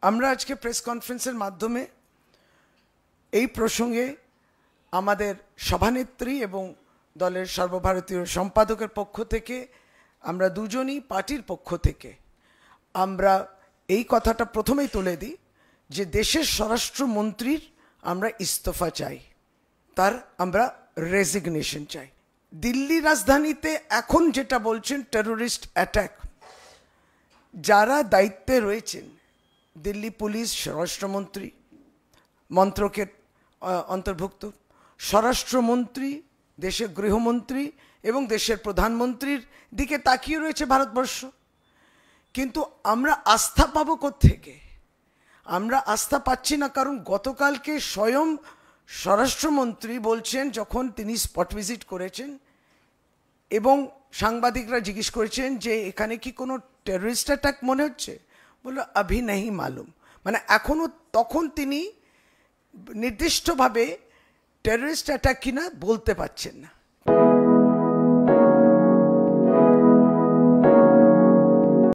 আমরা আজকে প্রেস কনফারেন্সের মাধ্যমে এই প্রসঙ্গে আমাদের সভানেত্রী এবং দলের সর্বভারতীয় সম্পাদকের পক্ষ থেকে আমরা দুজনই পার্টির পক্ষ থেকে আমরা এই কথাটা প্রথমেই তুলে দিই যে দেশের স্বরাষ্ট্রমন্ত্রীর আমরা ইস্তফা চাই, তার আমরা রেজিগনেশন চাই। দিল্লি রাজধানীতে এখন যেটা বলছেন টেররিস্ট অ্যাটাক, যারা দায়িত্বে রয়েছেন দিল্লি পুলিশ স্বরাষ্ট্রমন্ত্রী মন্ত্রকের অন্তর্ভুক্ত, স্বরাষ্ট্রমন্ত্রী, দেশের গৃহমন্ত্রী এবং দেশের প্রধানমন্ত্রীর দিকে তাকিয়ে রয়েছে ভারতবর্ষ। কিন্তু আমরা আস্থা পাবো কোত্থেকে? আমরা আস্থা পাচ্ছি না, কারণ গতকালকে স্বয়ং স্বরাষ্ট্রমন্ত্রী বলছেন, যখন তিনি স্পট ভিজিট করেছেন এবং সাংবাদিকরা জিজ্ঞেস করেছেন যে এখানে কি কোনো টেররিস্ট অ্যাটাক মনে হচ্ছে, বললো আভি নেই মালুম। মানে এখনও, তখন তিনি নির্দিষ্টভাবে টেররিস্ট অ্যাটাক কিনা বলতে পারছেন না।